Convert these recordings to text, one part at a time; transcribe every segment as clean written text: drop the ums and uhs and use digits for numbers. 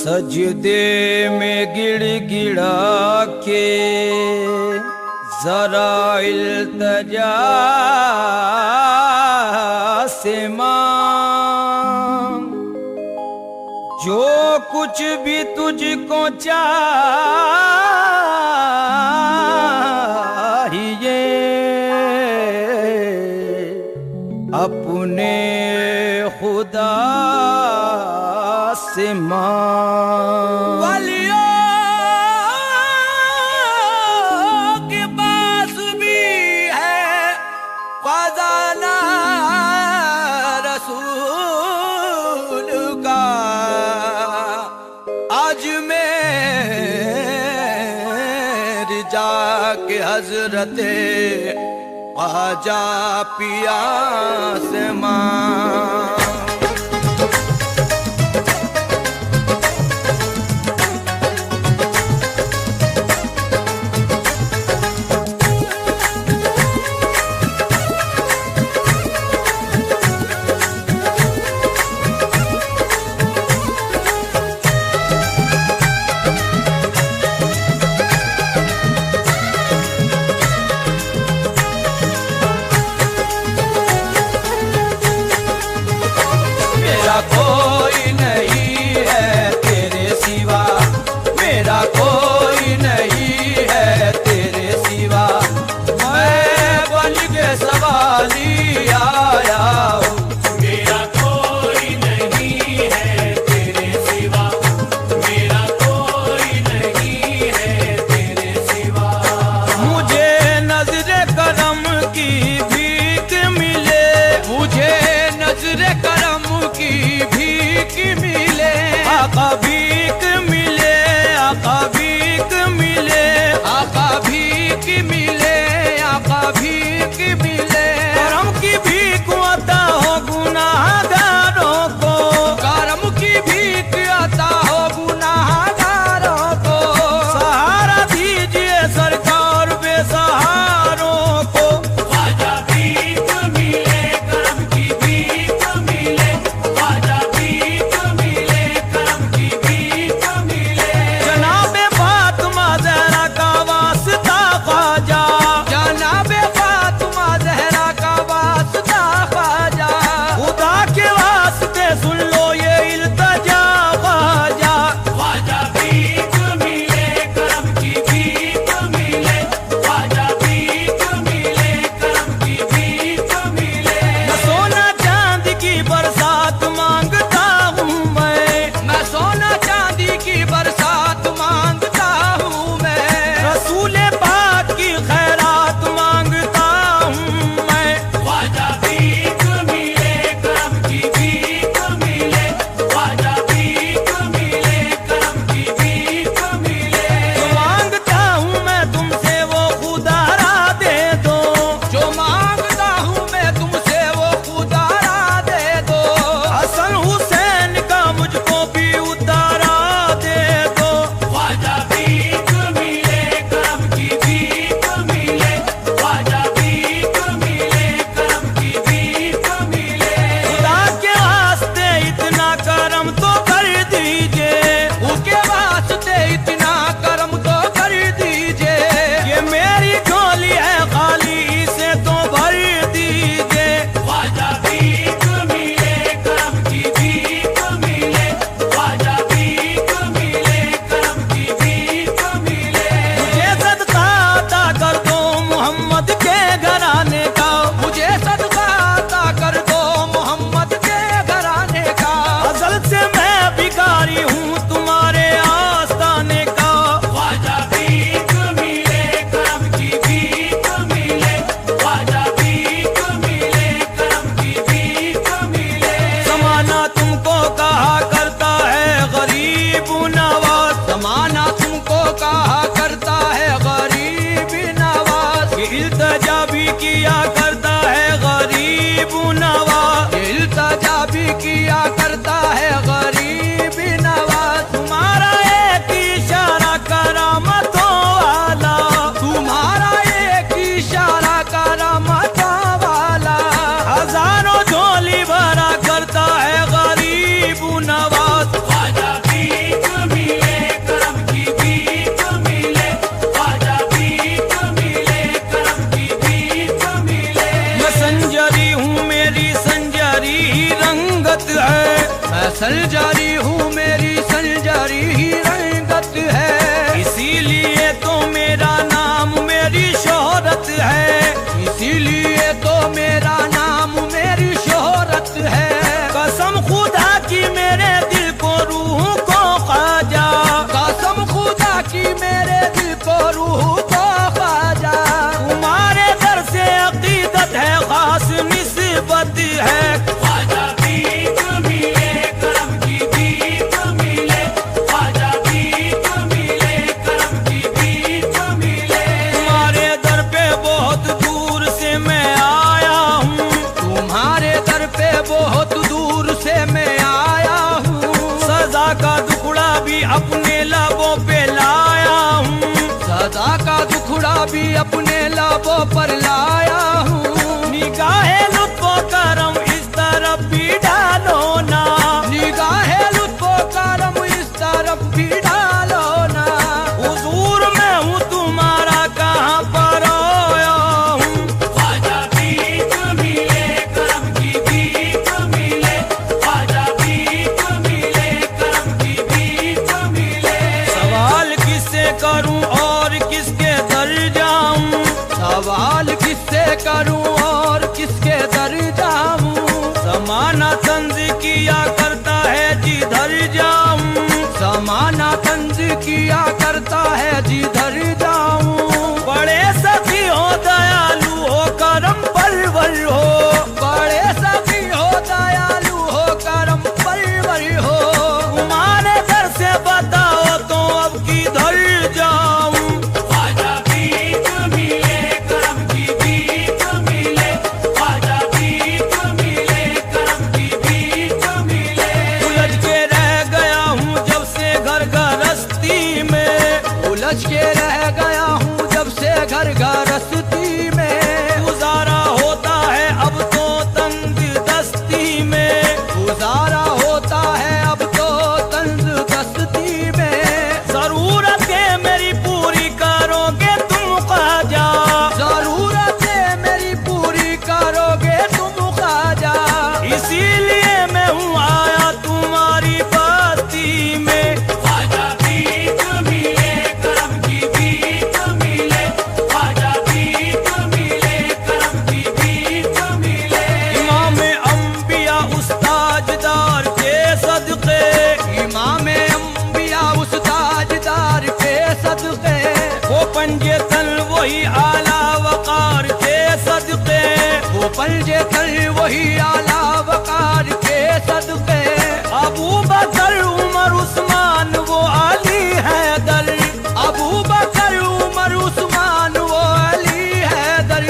सजदे में गिड़गिड़ा के जरा इल्तजा से मांग, जो कुछ भी तुझको चाहिए अपने खुदा से मांग। वलियों के पास भी है खजाना रसूल का, आज मेरी जाके हजरते ख्वाजा पिया से मांग। कोई नहीं है तेरे सिवा, मेरा कोई नहीं है तेरे सिवा, मैं बन के सवाली आया हूँ। मेरा कोई नहीं है तेरे सिवा, मेरा कोई नहीं है तेरे सिवा, मुझे नजरे करम की भीख मिले, मुझे नजरे करम की भीख मिले, आका भीख मिले, आका भीख मिले, आका भीख मिले, आका भीख मिले। करम की भीख आता हो गुनाहगारों को, करम की भीख आता हो गुनाहगारों को, सहारा दीजिए सरकार बेसहारों को। ख्वाजा भीख मिले, करम की भीख मिले, ख्वाजा भीख मिले, करम की भीख मिले। जनाबे फातिमा ज़हरा का वास्ता ख्वाजा, जनाबे फातिमा ज़हरा का वास्ता ख्वाजा, खुदा के वास्ते सुन लो ये इल्तिजा ख्वाजा। ख्वाजा भीख मिले, करम की भीख मिले, ख्वाजा भीख मिले, करम की भीख मिले। मैं सोना चांदी की बरसात मांगता हूँ मैं सोना चांदी की बरसात मांगता हूँ मैं, रसूले पाक की खैरात मांगता हूँ मैं। ख्वाजा भीख मिले, करम की भीख मिले, ख्वाजा भीख मिले, करम की भीख मिले। जो मांगता हूँ मैं तुमसे वो खुदारा दे दो, जो मांगता हूँ मैं तुमसे वो खुदारा दे दो। हसन हुसैन का मुझको भी उतारा दे दो। ख्वाजा भीख मिले, करम की भीख मिले, ख्वाजा भीख मिले, करम की भीख मिले। खुदा के वास्ते इतना करम तो कर दीजिए, उसके वास्ते इतना करम तो कर दीजिए। ये मेरी झोली है खाली, इसे तो भर दीजिए। ख्वाजा भीख मिले, करम की भीख मिले, ख्वाजा भीख मिले, करम की भीख मिले। मुझे सदका अता कर दो मोहम्मद के घराने का, मुझे सदका अता कर दो मोहम्मद के घराने का। असल से मैं भिखारी हूँ तुम्हारे आस्ताने का। ख्वाजा भीख मिले, करम की भीख मिले, ख्वाजा भीख मिले, करम की भीख मिले। ज़माना तुमको कहा करता है गरीब नवाज, ज़माना तुमको कहा करता है गरीब नवाज। इल्तिजा भी किया करता है गरीब नवाज, इल्तिजा भी किया करता है गरीब नवाज। तुम्हारा एक इशारा करामतों वाला, तुम्हारा एक इशारा करामतों वाला, हजारों झोली भरा करता है गरीब नवाज। ख्वाजा भीख मिले करम की भीख मिले, ख्वाजा भीख मिले करम की भीख मिले। मैं संजरी हूँ मेरी संजरी ही रंगत है, मैं संजरी हूँ मेरी संजरी ही रंगत है। इसीलिए तो मेरा नाम मेरी शोहरत है, इसीलिए तो मेरा नाम मेरी शोहरत है। कसम खुदा की मेरे दिल को रूह को ख्वाजा, कसम खुदा की मेरे दिल को रूह को ख्वाजा। तुम्हारे दर से अकीदत है खास निस्बत है। ख्वाजा भीख मिले करम की भीख मिले, ख्वाजा भीख मिले करम की भीख मिले। तुम्हारे दर पे बहुत दूर से मैं आया हूँ, तुम्हारे दर पे बहुत दूर से मैं आया हूँ। सजा का दुखड़ा भी अपने लबों पे लाया हूँ, सदा का दुखड़ा भी अपने लबों पर लाया हूँ। निगाहे लुत्फो करम इस तरफ भी डालो ना, निगाहे लुत्फो करम इस तरफ भी डालो ना। हुजूर मैं हूँ तुम्हारा कहाँ पर आया हूँ। ख्वाजा भीख मिले करम की भीख मिले, ख्वाजा भीख मिले करम की भीख मिले। सवाल किससे करूँ और किसके दर जाऊँ, सवाल किससे करूं और किसके दर जाऊं। जमाना तंज किया करता है जिधर जाऊँ, जमाना तंज किया करता है जिधर जाऊं। बड़े सखी हो दयालु हो करम परवर हो, बड़े सभी हो दयालु हो करम परवर हो। तुम्हारे दर से बताओ तो अब किधर जाऊँ। ख्वाजा भीख मिले करम की भीख मिले, ख्वाजा भीख मिले करम की भीख मिले। उलझ के रह गया हूँ जब से घर गृहस्थी में, उलझ के रह गया हूँ जब से घर गृहस्थी में। गुजारा होता है अब तो तंग दस्ती में, गुजारा होता है अब तो तंज दस्ती में। जरूरतें मेरी पूरी करोगे तुम ख्वाजा, जरूरतें मेरी पूरी करोगे तुम ख्वाजा। इसीलिए मैं हूँ आया तुम्हारी बस्ती में। ख्वाजा भीख मिले करम की भीख मिले, ख्वाजा भीख मिले करम की भीख मिले। इमाम अंबिया उस्ताजदार के सदके, इमाम अंबिया उस ताजदार के सदके, वो पंजे तल वही आला वकार के सदके, वो पंजे तल वही आला वकार के सदके। अबू बकर उमर उस्मान वो अली हैदर, अबू बकर उमर उस्मान वो अली हैदर।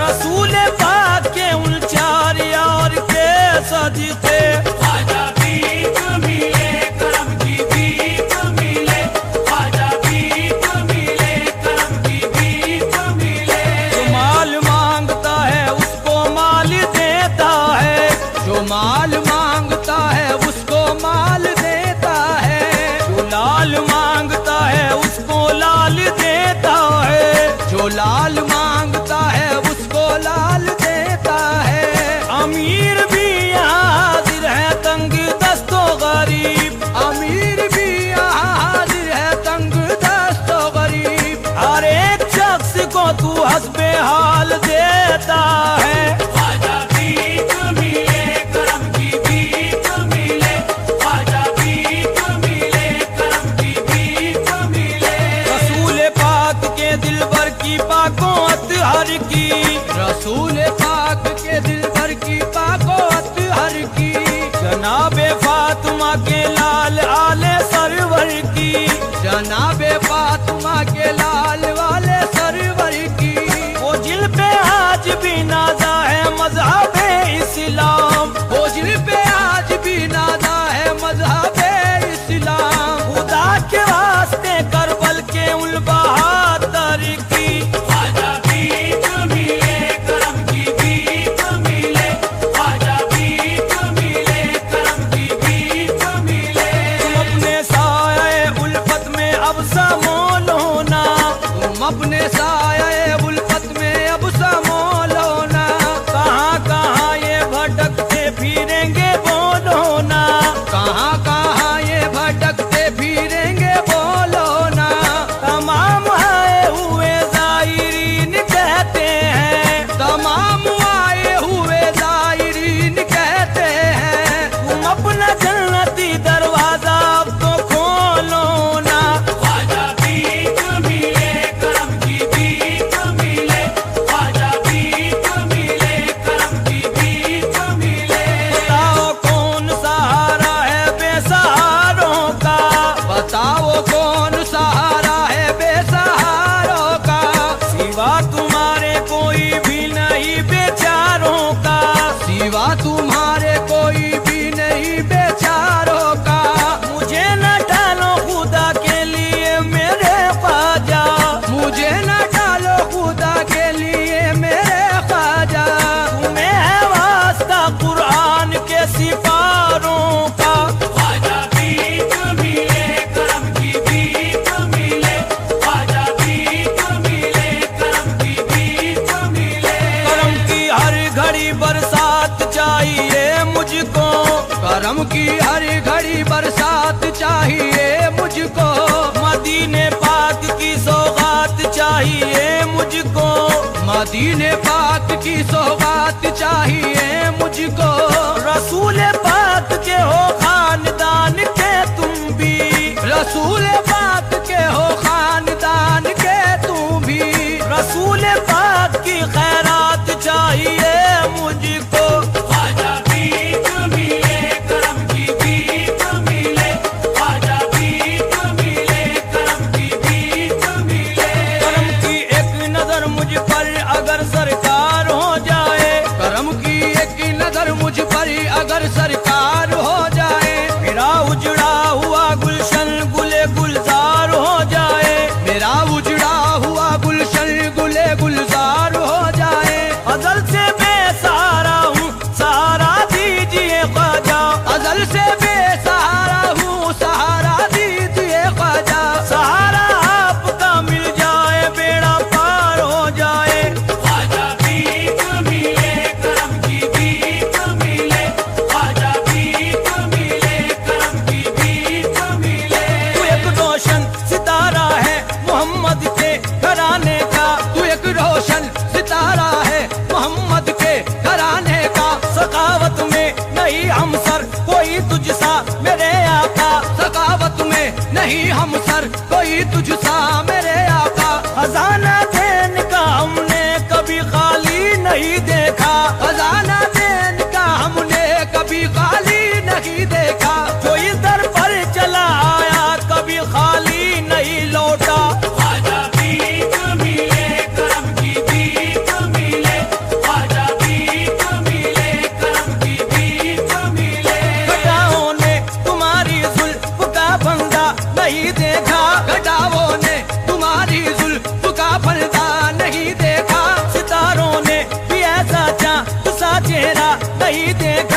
रसूल पाक के उन चार यार के सदके। ख्वाजा भीख मिले करम की भीख मिले, ख्वाजा भीख मिले करम की भीख मिले। जो माल मांगता है उसको माल देता है, जो माल मांगता है उसको माल देता है। जो लाल मांगता है उसको लाल देता है, जो लाल मांगता है उसको लाल देता है। अमीर भी यहाँ हाजिर है तंग दस्तो गरीब, अमीर भी यहाँ हाजिर है तंग दस्तो गरीब। हर एक शख्स को तू हस्बे हाल देता है। ख्वाजा भीख मिले करम की भीख मिले, ख्वाजा भीख मिले करम की भीख मिले। रसूल पाक के दिल भर की पाकों अतहर की, रसूल पाक के दिल भर की पाकोत हर की। जनाबे फातिमा के लाल आले सरवर की, जनाबे फातिमा के लाल वाले सरवर की। वो जिल पे चाहिए मुझको, मदीने पाक की सौगात चाहिए मुझको। रसूल पाक के हो खानदान के तुम भी, रसूल पाक के हो खानदान के तुम भी। रसूल पाक की खैरात चाहिए मुझको। ख्वाजा भीख मिले करम की भीख मिले, ख्वाजा भीख मिले करम की भीख मिले। करम की एक नजर मुझ पर अगर सरकार हो जाए, करम की एक नजर मुझ पर अगर सरकार हो जाए। मेरा उजड़ा हुआ गुलशन गुले गुलजार हो जाए, मेरा उजड़ा हुआ गुलशन गुले गुलजार हो जाए। अजल से बेसहारा हूँ सहारा दीजिए ख्वाजा, अजल से बेसहारा हूँ सहारा दीजिए ख्वाजा। सहारा आपका मिल जाए बेड़ा पार हो जाए। ख्वाजा भीख मिले करम की भीख मिले, ख्वाजा भीख मिले करम की भीख मिले। तू एक रोशन सितारा है मोहम्मद के घराने का, तू एक रोशन सितारा है मोहम्मद के घराने का। सखावत में नहीं हम सर कोई तुझसा मेरे आका, सखावत में नहीं हम सर कोई तुझसा मेरे आका। खजाना देन का हमने कभी खाली नहीं देखा, खजाना देन का हमने कभी खाली नहीं देखा। जो इस दर पर चला आया कभी खाली नहीं लौटा। ख्वाजा भीख मिले करम की भीख मिले, ख्वाजा भीख मिले करम की भीख मिले। घटाओं ने तुम्हारी जुल्फ का फंदा नहीं देखा, गडावों ने तुम्हारी जुल्फ का पर्दा नहीं देखा। सितारों ने भी ऐसा चाँद सा चेहरा नहीं देखा।